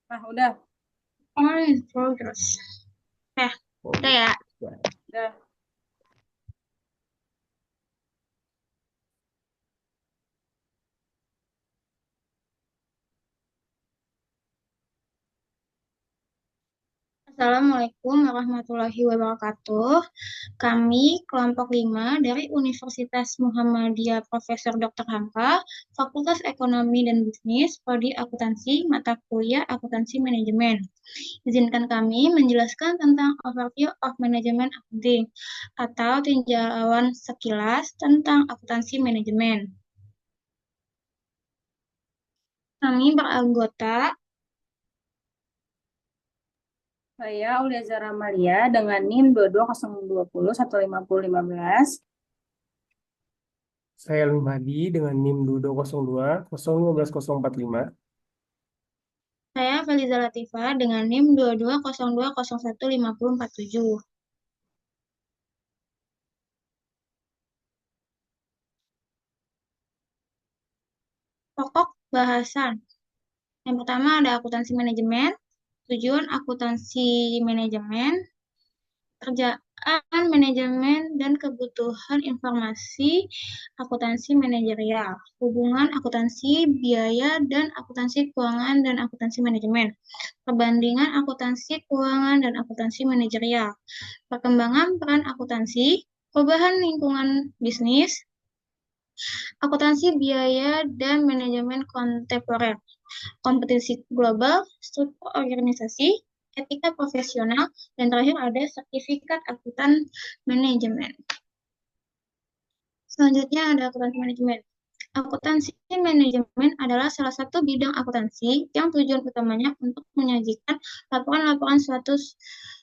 Nah, udah. Oh, in progress. Udah ya. Udah. Assalamualaikum warahmatullahi wabarakatuh. Kami kelompok 5 dari Universitas Muhammadiyah Profesor Dr. Hamka, Fakultas Ekonomi dan Bisnis, Prodi Akuntansi, mata kuliah Akuntansi Manajemen. Izinkan kami menjelaskan tentang Overview of Management Accounting atau tinjauan sekilas tentang akuntansi manajemen. Kami beranggota Saya Aulia Zara Maria dengan NIM 2202015015. Saya Limhadi dengan NIM 2202 015045. Saya Feliza Latifa dengan NIM 2202015047. Pokok bahasan. Yang pertama ada akuntansi manajemen, tujuan akuntansi manajemen, kerjaan manajemen dan kebutuhan informasi akuntansi manajerial, hubungan akuntansi biaya dan akuntansi keuangan dan akuntansi manajemen, perbandingan akuntansi keuangan dan akuntansi manajerial, perkembangan peran akuntansi, perubahan lingkungan bisnis, akuntansi biaya dan manajemen kontemporer, kompetisi global, struktur organisasi, etika profesional, dan terakhir ada sertifikat akuntan manajemen. Selanjutnya ada akuntansi manajemen. Akuntansi manajemen adalah salah satu bidang akuntansi yang tujuan utamanya untuk menyajikan laporan-laporan suatu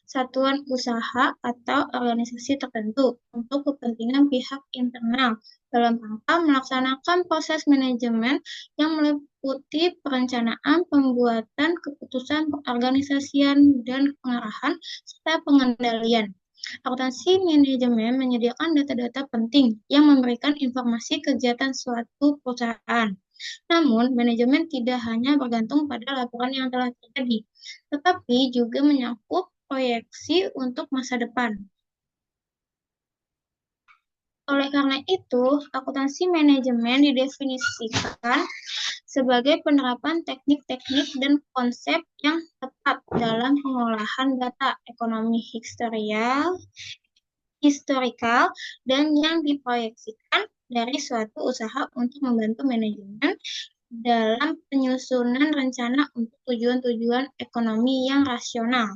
satuan usaha atau organisasi tertentu untuk kepentingan pihak internal dalam rangka melaksanakan proses manajemen yang meliputi perencanaan, pembuatan keputusan, perorganisasian, dan pengarahan, serta pengendalian. Akuntansi manajemen menyediakan data-data penting yang memberikan informasi kegiatan suatu perusahaan. Namun, manajemen tidak hanya bergantung pada laporan yang telah terjadi, tetapi juga menyangkut proyeksi untuk masa depan. Oleh karena itu, akuntansi manajemen didefinisikan sebagai penerapan teknik-teknik dan konsep yang tepat dalam pengolahan data ekonomi historikal dan yang diproyeksikan dari suatu usaha untuk membantu manajemen dalam penyusunan rencana untuk tujuan-tujuan ekonomi yang rasional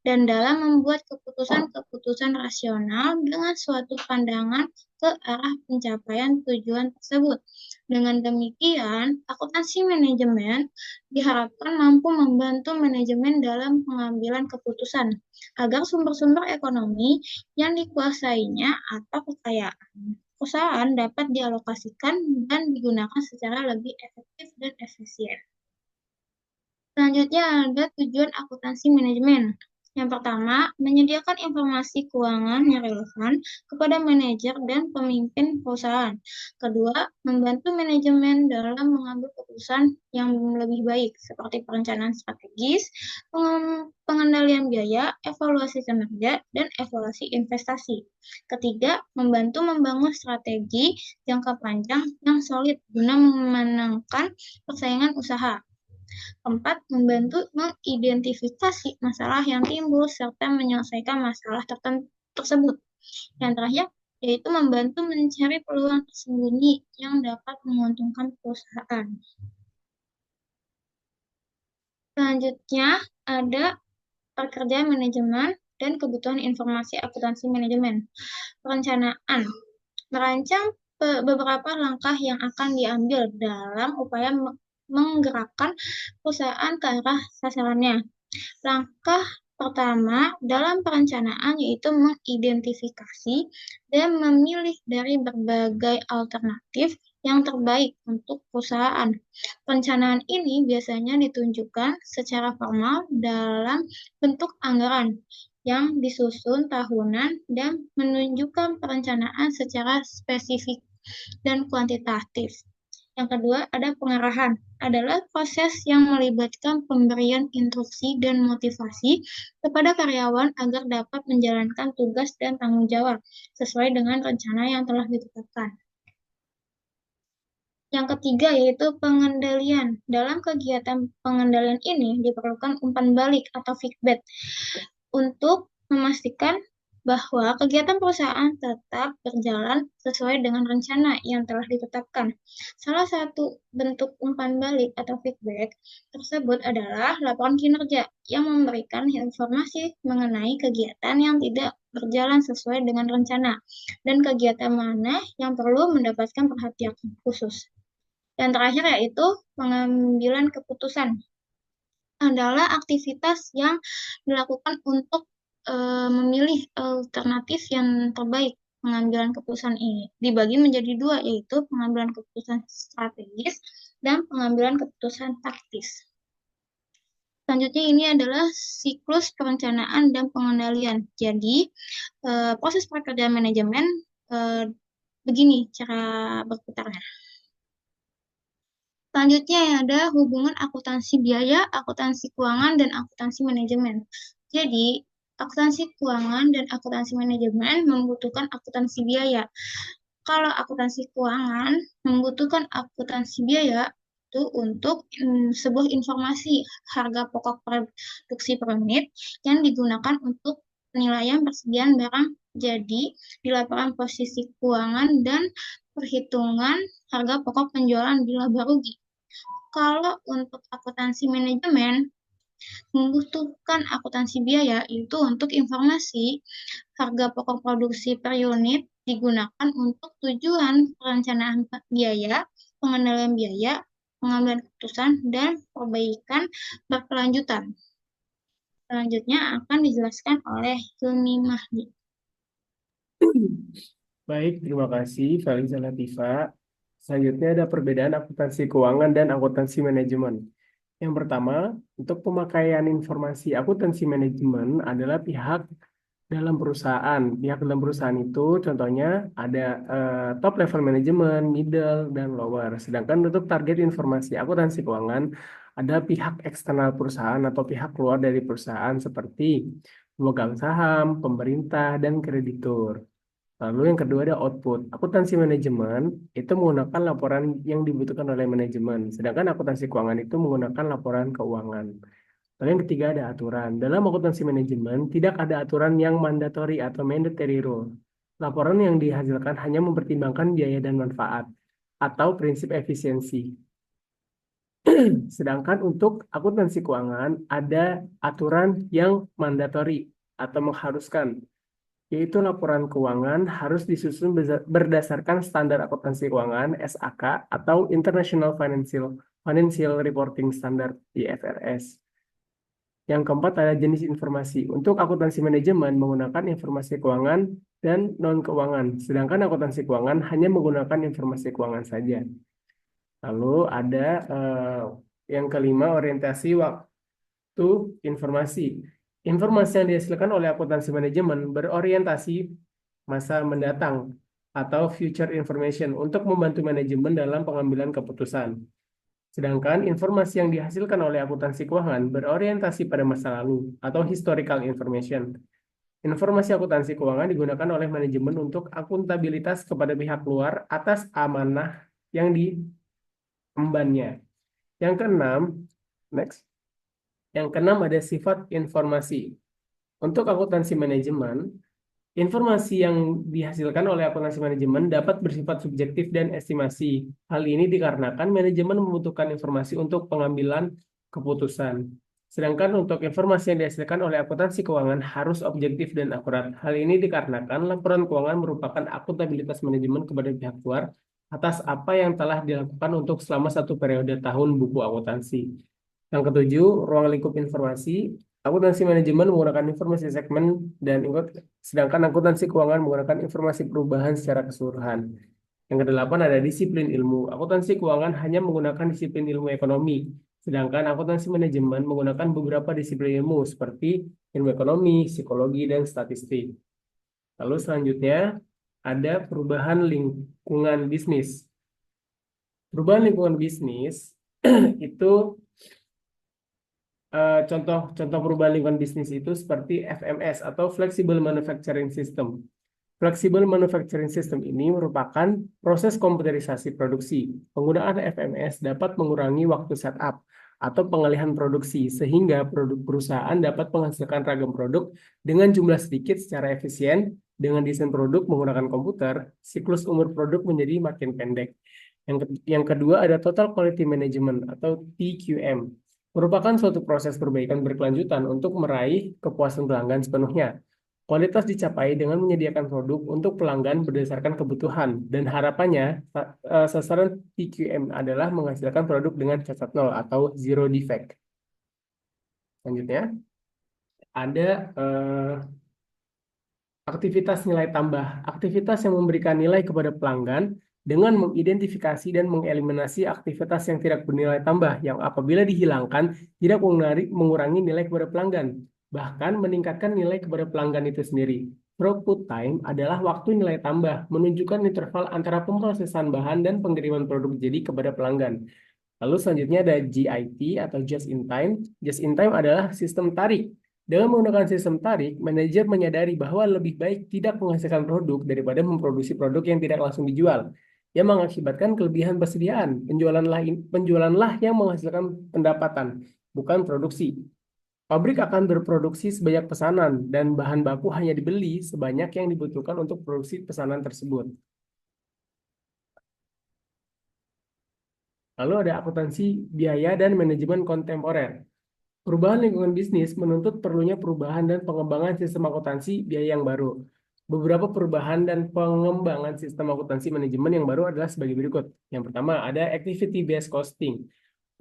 dan dalam membuat keputusan-keputusan rasional dengan suatu pandangan ke arah pencapaian tujuan tersebut. Dengan demikian, akuntansi manajemen diharapkan mampu membantu manajemen dalam pengambilan keputusan agar sumber-sumber ekonomi yang dikuasainya atau kekayaan perusahaan dapat dialokasikan dan digunakan secara lebih efektif dan efisien. Selanjutnya ada tujuan akuntansi manajemen. Yang pertama, menyediakan informasi keuangan yang relevan kepada manajer dan pemimpin perusahaan. Kedua, membantu manajemen dalam mengambil keputusan yang lebih baik, seperti perencanaan strategis, pengendalian biaya, evaluasi kinerja, dan evaluasi investasi. Ketiga, membantu membangun strategi jangka panjang yang solid guna memenangkan persaingan usaha. Keempat, membantu mengidentifikasi masalah yang timbul serta menyelesaikan masalah tersebut. Yang terakhir, yaitu membantu mencari peluang tersembunyi yang dapat menguntungkan perusahaan. Selanjutnya, ada pekerjaan manajemen dan kebutuhan informasi akuntansi manajemen. Perencanaan, merancang beberapa langkah yang akan diambil dalam upaya menggerakkan perusahaan ke arah sasarannya. Langkah pertama dalam perencanaan yaitu mengidentifikasi dan memilih dari berbagai alternatif yang terbaik untuk perusahaan. Perencanaan ini biasanya ditunjukkan secara formal dalam bentuk anggaran yang disusun tahunan dan menunjukkan perencanaan secara spesifik dan kuantitatif. Yang kedua, ada pengarahan. Adalah proses yang melibatkan pemberian instruksi dan motivasi kepada karyawan agar dapat menjalankan tugas dan tanggung jawab sesuai dengan rencana yang telah ditetapkan. Yang ketiga yaitu pengendalian. Dalam kegiatan pengendalian ini diperlukan umpan balik atau feedback untuk memastikan bahwa kegiatan perusahaan tetap berjalan sesuai dengan rencana yang telah ditetapkan. Salah satu bentuk umpan balik atau feedback tersebut adalah laporan kinerja yang memberikan informasi mengenai kegiatan yang tidak berjalan sesuai dengan rencana dan kegiatan mana yang perlu mendapatkan perhatian khusus. Yang terakhir yaitu pengambilan keputusan adalah aktivitas yang dilakukan untuk memilih alternatif yang terbaik. Pengambilan keputusan ini dibagi menjadi dua, yaitu pengambilan keputusan strategis dan pengambilan keputusan taktis. Selanjutnya ini adalah siklus perencanaan dan pengendalian. Jadi, proses pekerjaan manajemen begini cara berputarnya. Selanjutnya ada hubungan akuntansi biaya, akuntansi keuangan, dan akuntansi manajemen. Jadi, akuntansi keuangan dan akuntansi manajemen membutuhkan akuntansi biaya. Kalau akuntansi keuangan membutuhkan akuntansi biaya itu untuk sebuah informasi harga pokok produksi per unit yang digunakan untuk penilaian persediaan barang jadi di laporan posisi keuangan dan perhitungan harga pokok penjualan di laba rugi. Kalau untuk akuntansi manajemen membutuhkan akuntansi biaya itu untuk informasi harga pokok produksi per unit digunakan untuk tujuan perencanaan biaya, pengendalian biaya, pengambilan keputusan, dan perbaikan berkelanjutan. Selanjutnya akan dijelaskan oleh Hilmi Mahdi. Baik, terima kasih Feliza Latifa. Selanjutnya ada perbedaan akuntansi keuangan dan akuntansi manajemen. Yang pertama, untuk pemakaian informasi akuntansi manajemen adalah pihak dalam perusahaan. Pihak dalam perusahaan itu contohnya ada top level manajemen, middle, dan lower. Sedangkan untuk target informasi akuntansi keuangan ada pihak eksternal perusahaan atau pihak luar dari perusahaan seperti pemegang saham, pemerintah, dan kreditur. Lalu yang kedua ada output. Akuntansi manajemen itu menggunakan laporan yang dibutuhkan oleh manajemen. Sedangkan akuntansi keuangan itu menggunakan laporan keuangan. Lalu yang ketiga ada aturan. Dalam akuntansi manajemen tidak ada aturan yang mandatory atau mandatory rule. Laporan yang dihasilkan hanya mempertimbangkan biaya dan manfaat atau prinsip efisiensi. Sedangkan untuk akuntansi keuangan ada aturan yang mandatory atau mengharuskan, yaitu laporan keuangan harus disusun berdasarkan standar akuntansi keuangan SAK atau International Financial Reporting Standard IFRS. Yang keempat ada jenis informasi. Untuk akuntansi manajemen menggunakan informasi keuangan dan non-keuangan, sedangkan akuntansi keuangan hanya menggunakan informasi keuangan saja. Lalu ada yang kelima orientasi waktu informasi. Informasi yang dihasilkan oleh akuntansi manajemen berorientasi masa mendatang atau future information untuk membantu manajemen dalam pengambilan keputusan. Sedangkan informasi yang dihasilkan oleh akuntansi keuangan berorientasi pada masa lalu atau historical information. Informasi akuntansi keuangan digunakan oleh manajemen untuk akuntabilitas kepada pihak luar atas amanah yang diembannya. Yang keenam, next. Yang keenam ada sifat informasi. Untuk akuntansi manajemen, informasi yang dihasilkan oleh akuntansi manajemen dapat bersifat subjektif dan estimasi. Hal ini dikarenakan manajemen membutuhkan informasi untuk pengambilan keputusan. Sedangkan untuk informasi yang dihasilkan oleh akuntansi keuangan harus objektif dan akurat. Hal ini dikarenakan laporan keuangan merupakan akuntabilitas manajemen kepada pihak luar atas apa yang telah dilakukan untuk selama satu periode tahun buku akuntansi. Yang ketujuh, ruang lingkup informasi. Akuntansi manajemen menggunakan informasi segmen dan sedangkan akuntansi keuangan menggunakan informasi perubahan secara keseluruhan. Yang kedelapan ada disiplin ilmu. Akuntansi keuangan hanya menggunakan disiplin ilmu ekonomi, sedangkan akuntansi manajemen menggunakan beberapa disiplin ilmu seperti ilmu ekonomi, psikologi, dan statistik. Lalu selanjutnya ada perubahan lingkungan bisnis. Perubahan lingkungan bisnis itu contoh perubahan lingkungan bisnis itu seperti FMS atau Flexible Manufacturing System. Flexible Manufacturing System ini merupakan proses komputerisasi produksi. Penggunaan FMS dapat mengurangi waktu setup atau pengalihan produksi sehingga produk perusahaan dapat menghasilkan ragam produk dengan jumlah sedikit secara efisien. Dengan desain produk menggunakan komputer, siklus umur produk menjadi makin pendek. Yang kedua ada Total Quality Management atau TQM. Merupakan suatu proses perbaikan berkelanjutan untuk meraih kepuasan pelanggan sepenuhnya. Kualitas dicapai dengan menyediakan produk untuk pelanggan berdasarkan kebutuhan dan harapannya sasaran TQM adalah menghasilkan produk dengan cacat nol atau zero defect. Selanjutnya ada aktivitas nilai tambah. Aktivitas yang memberikan nilai kepada pelanggan dengan mengidentifikasi dan mengeliminasi aktivitas yang tidak bernilai tambah yang apabila dihilangkan tidak mengurangi nilai kepada pelanggan, bahkan meningkatkan nilai kepada pelanggan itu sendiri. Throughput time adalah waktu nilai tambah, menunjukkan interval antara pemrosesan bahan dan pengiriman produk jadi kepada pelanggan. Lalu selanjutnya ada JIT atau Just in Time. Just in Time adalah sistem tarik. Dengan menggunakan sistem tarik, manajer menyadari bahwa lebih baik tidak menghasilkan produk daripada memproduksi produk yang tidak langsung dijual, yang mengakibatkan kelebihan persediaan. Penjualanlah yang menghasilkan pendapatan, bukan produksi. Pabrik akan berproduksi sebanyak pesanan, dan bahan baku hanya dibeli sebanyak yang dibutuhkan untuk produksi pesanan tersebut. Lalu ada akuntansi biaya dan manajemen kontemporer. Perubahan lingkungan bisnis menuntut perlunya perubahan dan pengembangan sistem akuntansi biaya yang baru. Beberapa perubahan dan pengembangan sistem akuntansi manajemen yang baru adalah sebagai berikut. Yang pertama, ada activity-based costing.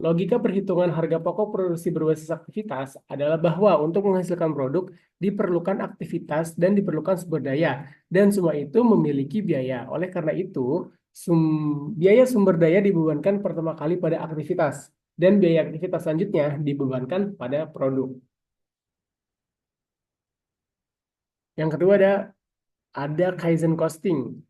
Logika perhitungan harga pokok produksi berbasis aktivitas adalah bahwa untuk menghasilkan produk diperlukan aktivitas dan diperlukan sumber daya, dan semua itu memiliki biaya. Oleh karena itu, biaya sumber daya dibebankan pertama kali pada aktivitas, dan biaya aktivitas selanjutnya dibebankan pada produk. Yang kedua ada Kaizen costing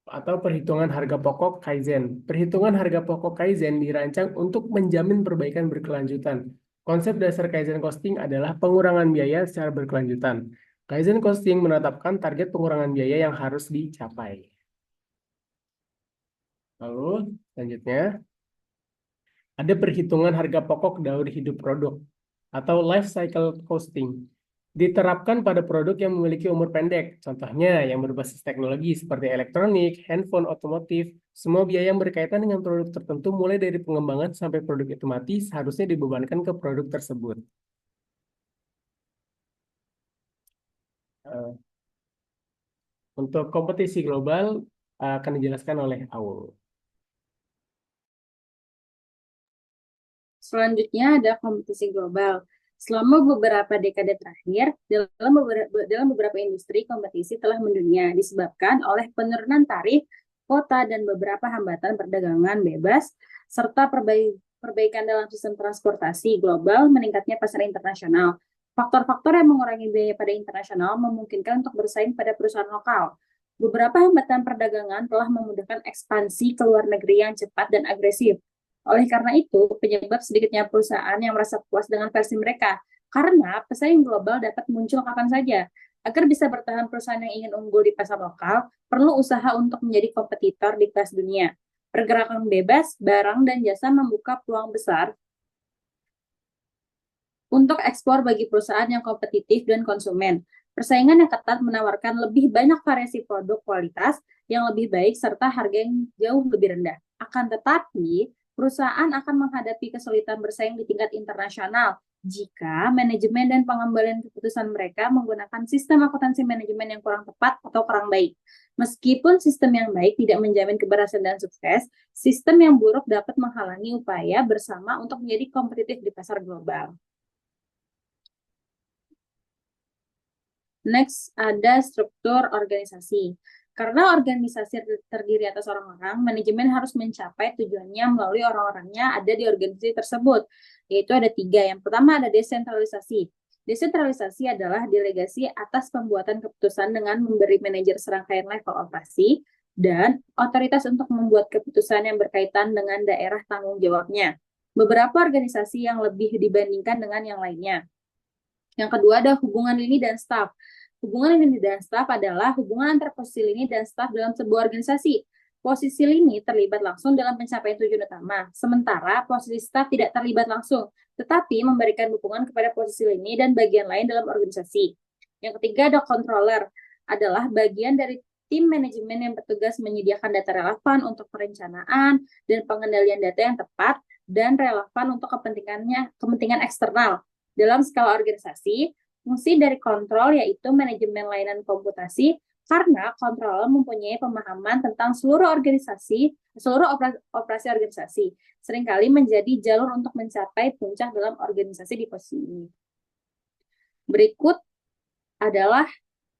atau perhitungan harga pokok Kaizen. Perhitungan harga pokok Kaizen dirancang untuk menjamin perbaikan berkelanjutan. Konsep dasar Kaizen costing adalah pengurangan biaya secara berkelanjutan. Kaizen costing menetapkan target pengurangan biaya yang harus dicapai. Lalu selanjutnya ada perhitungan harga pokok daur hidup produk atau life cycle costing. Diterapkan pada produk yang memiliki umur pendek, contohnya yang berbasis teknologi seperti elektronik, handphone, otomotif. Semua biaya yang berkaitan dengan produk tertentu mulai dari pengembangan sampai produk itu mati seharusnya dibebankan ke produk tersebut. Untuk kompetisi global akan dijelaskan oleh Aul. Selanjutnya ada kompetisi global. Selama beberapa dekade terakhir, dalam beberapa industri, kompetisi telah mendunia disebabkan oleh penurunan tarif, kota, dan beberapa hambatan perdagangan bebas, serta perbaikan dalam sistem transportasi global, meningkatnya pasar internasional. Faktor-faktor yang mengurangi biaya pada internasional memungkinkan untuk bersaing pada perusahaan lokal. Beberapa hambatan perdagangan telah memudahkan ekspansi ke luar negeri yang cepat dan agresif. Oleh karena itu, penyebab sedikitnya perusahaan yang merasa puas dengan versi mereka, karena pesaing global dapat muncul kapan saja. Agar bisa bertahan, perusahaan yang ingin unggul di pasar lokal perlu usaha untuk menjadi kompetitor di kelas dunia. Pergerakan bebas, barang, dan jasa membuka peluang besar untuk ekspor bagi perusahaan yang kompetitif dan konsumen. Persaingan yang ketat menawarkan lebih banyak variasi produk kualitas yang lebih baik serta harga yang jauh lebih rendah. Akan tetapi, perusahaan akan menghadapi kesulitan bersaing di tingkat internasional jika manajemen dan pengambilan keputusan mereka menggunakan sistem akuntansi manajemen yang kurang tepat atau kurang baik. Meskipun sistem yang baik tidak menjamin keberhasilan dan sukses, sistem yang buruk dapat menghalangi upaya bersama untuk menjadi kompetitif di pasar global. Next, ada struktur organisasi. Karena organisasi terdiri atas orang-orang, manajemen harus mencapai tujuannya melalui orang-orangnya ada di organisasi tersebut, yaitu ada 3. Yang pertama ada desentralisasi. Desentralisasi adalah delegasi atas pembuatan keputusan dengan memberi manajer serangkaian level operasi, dan otoritas untuk membuat keputusan yang berkaitan dengan daerah tanggung jawabnya. Beberapa organisasi yang lebih dibandingkan dengan yang lainnya. Yang kedua ada hubungan lini dan staf. Hubungan lini dan staf adalah hubungan antar posisi lini dan staf dalam sebuah organisasi. Posisi lini terlibat langsung dalam pencapaian tujuan utama, sementara posisi staf tidak terlibat langsung, tetapi memberikan dukungan kepada posisi lini dan bagian lain dalam organisasi. Yang ketiga ada controller, adalah bagian dari tim manajemen yang bertugas menyediakan data relevan untuk perencanaan dan pengendalian data yang tepat dan relevan untuk kepentingan eksternal. Dalam skala organisasi, fungsi dari kontrol yaitu manajemen layanan komputasi karena kontrol mempunyai pemahaman tentang seluruh operasi organisasi, seringkali menjadi jalur untuk mencapai puncak dalam organisasi di posisi ini. Berikut adalah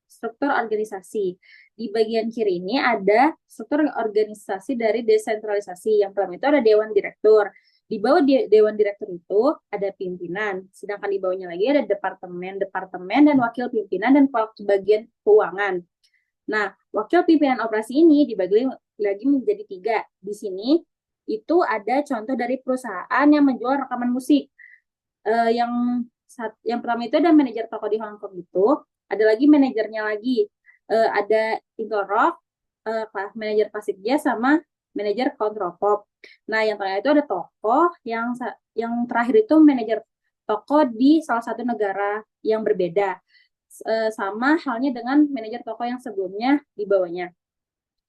struktur organisasi. Di bagian kiri ini ada struktur organisasi dari desentralisasi. Yang pertama itu ada Dewan Direktur. Di bawah Dewan Direktur itu ada pimpinan, sedangkan di bawahnya lagi ada departemen, dan wakil pimpinan dan bagian keuangan. Nah, wakil pimpinan operasi ini dibagi lagi menjadi 3. Di sini itu ada contoh dari perusahaan yang menjual rekaman musik. Yang pertama itu ada manajer toko di Hong Kong itu, ada lagi manajernya lagi, ada Intel Rock, manajer Classic Jazz sama manajer Control Pop. Nah, yang terakhir itu ada toko, yang terakhir itu manajer toko di salah satu negara yang berbeda. Sama halnya dengan manajer toko yang sebelumnya di bawahnya.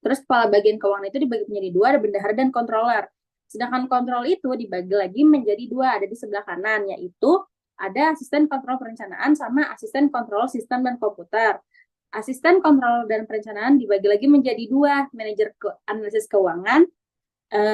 Terus kepala bagian keuangan itu dibagi menjadi 2, ada bendahara dan controller. Sedangkan kontrol itu dibagi lagi menjadi 2, ada di sebelah kanan, yaitu ada asisten kontrol perencanaan sama asisten kontrol sistem dan komputer. Asisten kontrol dan perencanaan dibagi lagi menjadi 2, manajer analisis keuangan,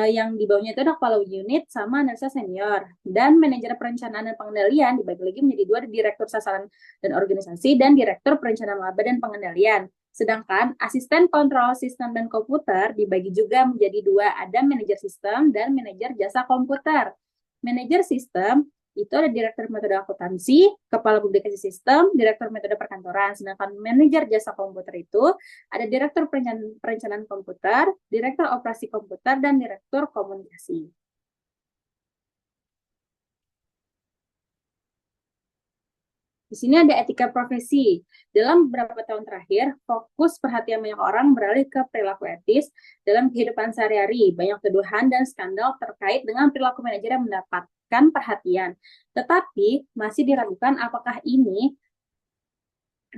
yang di bawahnya itu ada kepala unit sama analisa senior, dan manajer perencanaan dan pengendalian dibagi lagi menjadi 2, ada direktur sasaran dan organisasi dan direktur perencanaan laba dan pengendalian. Sedangkan asisten kontrol sistem dan komputer dibagi juga menjadi 2, ada manajer sistem dan manajer jasa komputer. Manajer sistem itu ada direktur metode akuntansi, kepala publikasi sistem, direktur metode perkantoran. Sedangkan manajer jasa komputer itu ada direktur perencanaan komputer, direktur operasi komputer, dan direktur komunikasi. Di sini ada etika profesi. Dalam beberapa tahun terakhir, fokus perhatian banyak orang beralih ke perilaku etis dalam kehidupan sehari-hari. Banyak tuduhan dan skandal terkait dengan perilaku manajer yang mendapatkan perhatian. Tetapi masih diragukan apakah ini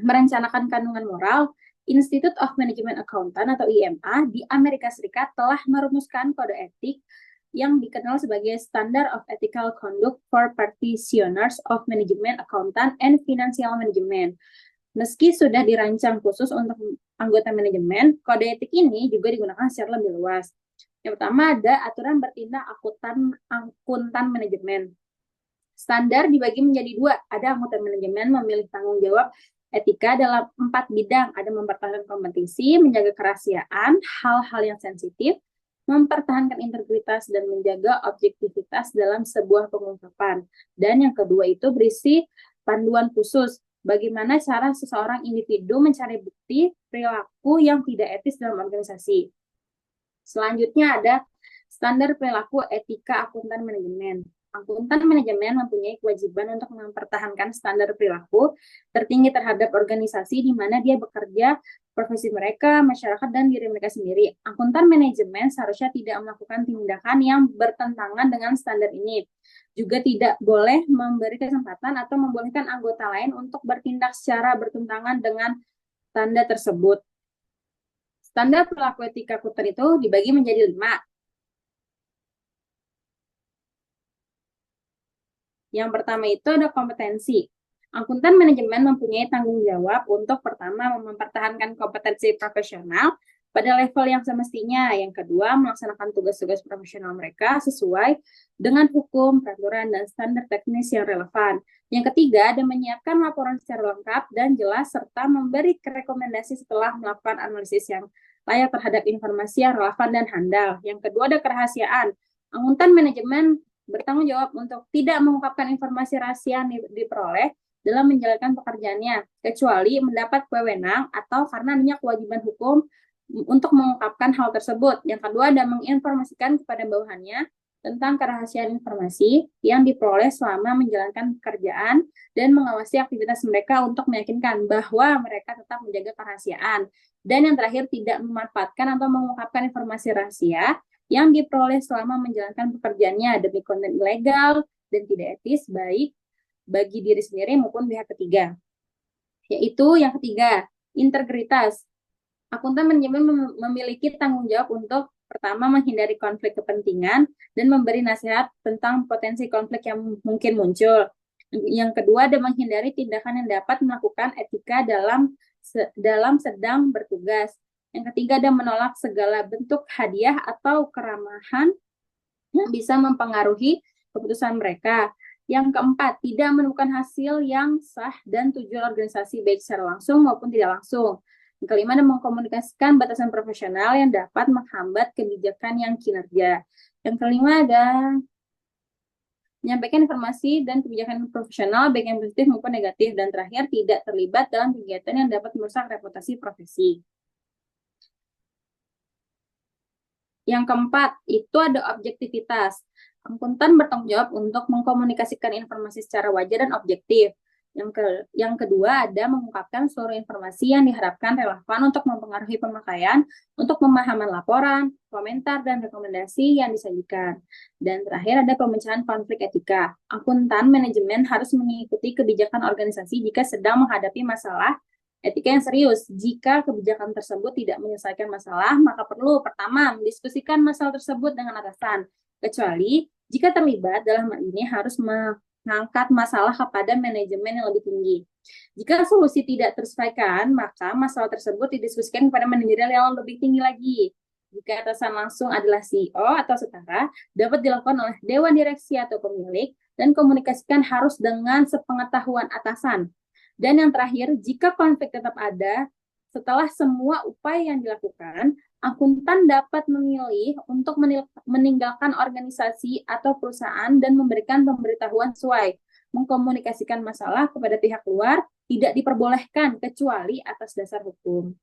merencanakan kandungan moral. Institute of Management Accountant atau IMA di Amerika Serikat telah merumuskan kode etik yang dikenal sebagai Standard of Ethical Conduct for Practitioners of Management, Accountant, and Financial Management. Meski sudah dirancang khusus untuk anggota manajemen, kode etik ini juga digunakan secara lebih luas. Yang pertama ada aturan bertindak akuntan manajemen. Standar dibagi menjadi 2, ada anggota manajemen memilih tanggung jawab etika dalam 4 bidang, ada mempertahankan kompetisi, menjaga kerahasiaan, hal-hal yang sensitif, mempertahankan integritas dan menjaga objektivitas dalam sebuah pengungkapan. Dan yang kedua itu berisi panduan khusus bagaimana cara seseorang individu mencari bukti perilaku yang tidak etis dalam organisasi. Selanjutnya ada standar perilaku etika akuntan manajemen. Akuntan manajemen mempunyai kewajiban untuk mempertahankan standar perilaku tertinggi terhadap organisasi di mana dia bekerja, profesi mereka, masyarakat, dan diri mereka sendiri. Akuntan manajemen seharusnya tidak melakukan tindakan yang bertentangan dengan standar ini. Juga tidak boleh memberi kesempatan atau membolehkan anggota lain untuk bertindak secara bertentangan dengan standar tersebut. Standar perilaku etika akuntan itu dibagi menjadi 5. Yang pertama itu ada kompetensi. Akuntan manajemen mempunyai tanggung jawab untuk pertama mempertahankan kompetensi profesional pada level yang semestinya. Yang kedua, melaksanakan tugas-tugas profesional mereka sesuai dengan hukum, peraturan, dan standar teknis yang relevan. Yang ketiga, ada menyiapkan laporan secara lengkap dan jelas serta memberi rekomendasi setelah melakukan analisis yang layak terhadap informasi yang relevan dan handal. Yang kedua, ada kerahasiaan. Akuntan manajemen bertanggung jawab untuk tidak mengungkapkan informasi rahasia yang diperoleh dalam menjalankan pekerjaannya, kecuali mendapat wewenang atau karena adanya kewajiban hukum untuk mengungkapkan hal tersebut. Yang kedua ada menginformasikan kepada bawahannya tentang kerahasiaan informasi yang diperoleh selama menjalankan pekerjaan dan mengawasi aktivitas mereka untuk meyakinkan bahwa mereka tetap menjaga kerahasiaan. Dan yang terakhir, tidak memanfaatkan atau mengungkapkan informasi rahasia yang diperoleh selama menjalankan pekerjaannya demi konten ilegal dan tidak etis baik bagi diri sendiri maupun pihak ketiga. Yaitu yang ketiga, integritas. Akuntan manajemen memiliki tanggung jawab untuk pertama menghindari konflik kepentingan dan memberi nasihat tentang potensi konflik yang mungkin muncul. Yang kedua ada menghindari tindakan yang dapat melakukan etika dalam sedang bertugas. Yang ketiga ada menolak segala bentuk hadiah atau keramahan yang bisa mempengaruhi keputusan mereka. Yang keempat, tidak menemukan hasil yang sah dan tujuan organisasi baik secara langsung maupun tidak langsung. Yang kelima, ada mengkomunikasikan batasan profesional yang dapat menghambat kebijakan yang kinerja. Yang kelima, ada menyampaikan informasi dan kebijakan profesional baik yang positif maupun negatif. Dan terakhir, tidak terlibat dalam kegiatan yang dapat merusak reputasi profesi. Yang keempat, itu ada objektivitas. Akuntan bertanggung jawab untuk mengkomunikasikan informasi secara wajar dan objektif. Yang kedua, ada mengungkapkan seluruh informasi yang diharapkan relevan untuk mempengaruhi pemakaian, untuk pemahaman laporan, komentar, dan rekomendasi yang disajikan. Dan terakhir, ada pemecahan konflik etika. Akuntan manajemen harus mengikuti kebijakan organisasi jika sedang menghadapi masalah etika yang serius. Jika kebijakan tersebut tidak menyelesaikan masalah, maka perlu pertama mendiskusikan masalah tersebut dengan atasan. Kecuali jika terlibat dalam hal ini harus mengangkat masalah kepada manajemen yang lebih tinggi. Jika solusi tidak terselesaikan, maka masalah tersebut didiskusikan kepada manajer yang lebih tinggi lagi. Jika atasan langsung adalah CEO atau setara, dapat dilakukan oleh dewan direksi atau pemilik, dan komunikasikan harus dengan sepengetahuan atasan. Dan yang terakhir, jika konflik tetap ada, setelah semua upaya yang dilakukan, akuntan dapat memilih untuk meninggalkan organisasi atau perusahaan dan memberikan pemberitahuan sesuai. Mengkomunikasikan masalah kepada pihak luar tidak diperbolehkan kecuali atas dasar hukum.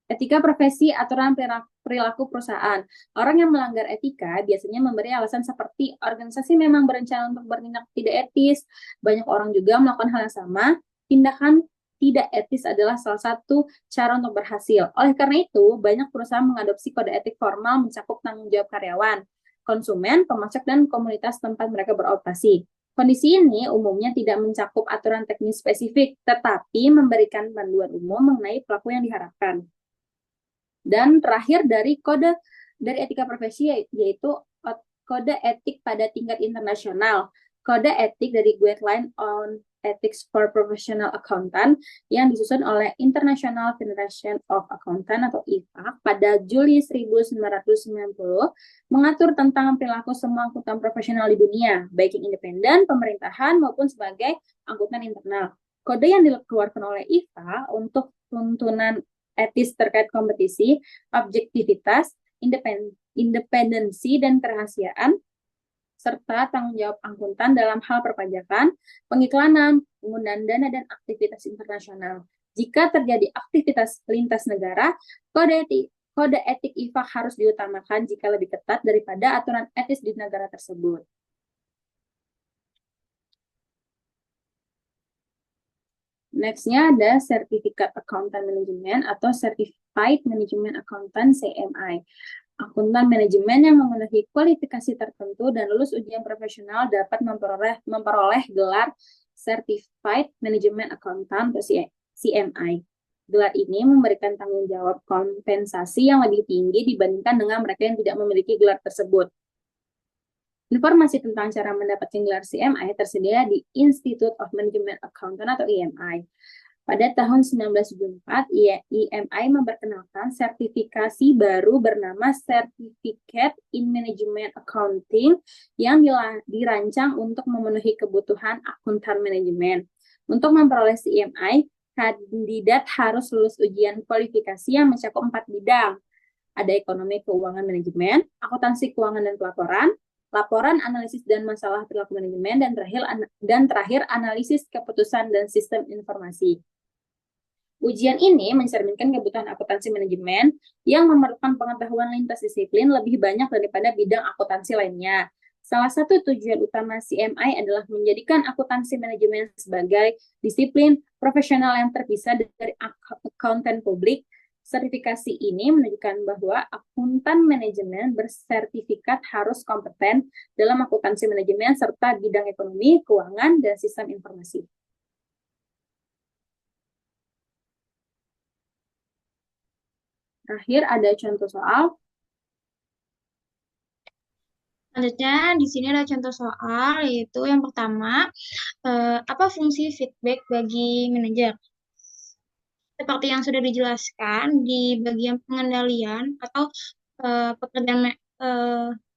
Etika profesi, aturan perilaku perusahaan. Orang yang melanggar etika biasanya memberi alasan seperti organisasi memang berencana untuk bertindak tidak etis. Banyak orang juga melakukan hal yang sama. Tindakan tidak etis adalah salah satu cara untuk berhasil. Oleh karena itu, banyak perusahaan mengadopsi kode etik formal mencakup tanggung jawab karyawan, konsumen, pemasok, dan komunitas tempat mereka beroperasi. Kondisi ini umumnya tidak mencakup aturan teknis spesifik, tetapi memberikan panduan umum mengenai pelaku yang diharapkan. Dan terakhir dari etika profesi yaitu kode etik pada tingkat internasional. Kode etik dari Guideline on Ethics for Professional Accountant yang disusun oleh International Federation of Accountant atau IFAC pada Juli 1990 mengatur tentang perilaku semua akuntan profesional di dunia, baik yang independen, pemerintahan, maupun sebagai akuntan internal. Kode yang dikeluarkan oleh IFA untuk tuntunan etis terkait kompetisi, objektivitas, independensi, dan kerahasiaan, serta tanggung jawab akuntan dalam hal perpajakan, pengiklanan, penggunaan dana, dan aktivitas internasional. Jika terjadi aktivitas lintas negara, kode etik IFAC harus diutamakan jika lebih ketat daripada aturan etis di negara tersebut. Next-nya ada Sertifikat Accountant Management atau Certified Management Accountant CMI. Akuntan manajemen yang memenuhi kualifikasi tertentu dan lulus ujian profesional dapat memperoleh gelar Certified Management Accountant atau CMI. Gelar ini memberikan tanggung jawab kompensasi yang lebih tinggi dibandingkan dengan mereka yang tidak memiliki gelar tersebut. Informasi tentang cara mendapatkan gelar CMI tersedia di Institute of Management Accountant atau IMI. Pada tahun 1974, IMI memperkenalkan sertifikasi baru bernama Certificate in Management Accounting yang dirancang untuk memenuhi kebutuhan akuntan manajemen. Untuk memperoleh CMI, kandidat harus lulus ujian kualifikasi yang mencakup 4 bidang. Ada ekonomi keuangan manajemen, akuntansi keuangan dan pelaporan, laporan, analisis, dan masalah perilaku manajemen, dan terakhir analisis keputusan dan sistem informasi. Ujian ini mencerminkan kebutuhan akuntansi manajemen yang memerlukan pengetahuan lintas disiplin lebih banyak daripada bidang akuntansi lainnya. Salah satu tujuan utama CMI adalah menjadikan akuntansi manajemen sebagai disiplin profesional yang terpisah dari akuntan publik. Sertifikasi ini menunjukkan bahwa akuntan manajemen bersertifikat harus kompeten dalam akuntansi manajemen serta bidang ekonomi, keuangan, dan sistem informasi. Terakhir ada contoh soal. Selanjutnya, di sini ada contoh soal, yaitu yang pertama, apa fungsi feedback bagi manajer? Seperti yang sudah dijelaskan di bagian pengendalian atau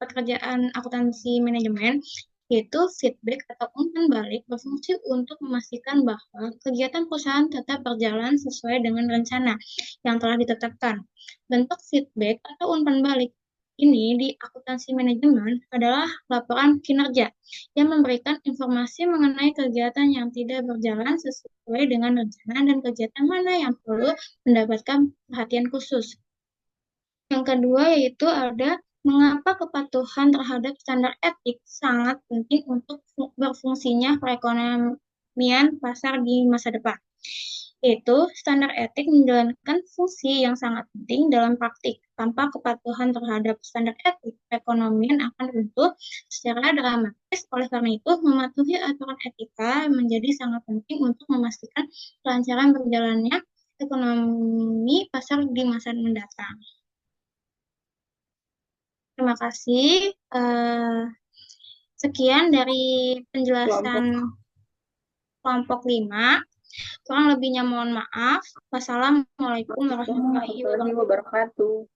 pekerjaan akuntansi manajemen, yaitu feedback atau umpan balik berfungsi untuk memastikan bahwa kegiatan perusahaan tetap berjalan sesuai dengan rencana yang telah ditetapkan. Bentuk feedback atau umpan balik ini di akuntansi manajemen adalah laporan kinerja yang memberikan informasi mengenai kegiatan yang tidak berjalan sesuai dengan rencana dan kegiatan mana yang perlu mendapatkan perhatian khusus. Yang kedua yaitu ada mengapa kepatuhan terhadap standar etik sangat penting untuk berfungsinya perekonomian pasar di masa depan. Yaitu standar etik menjalankan fungsi yang sangat penting dalam praktik. Tanpa kepatuhan terhadap standar etik, perekonomian akan runtuh secara dramatis. Oleh karena itu, mematuhi aturan etika menjadi sangat penting untuk memastikan kelancaran berjalannya ekonomi pasar di masa mendatang. Terima kasih. Sekian dari penjelasan kelompok 5. Kurang lebihnya mohon maaf. Wassalamualaikum warahmatullahi wabarakatuh.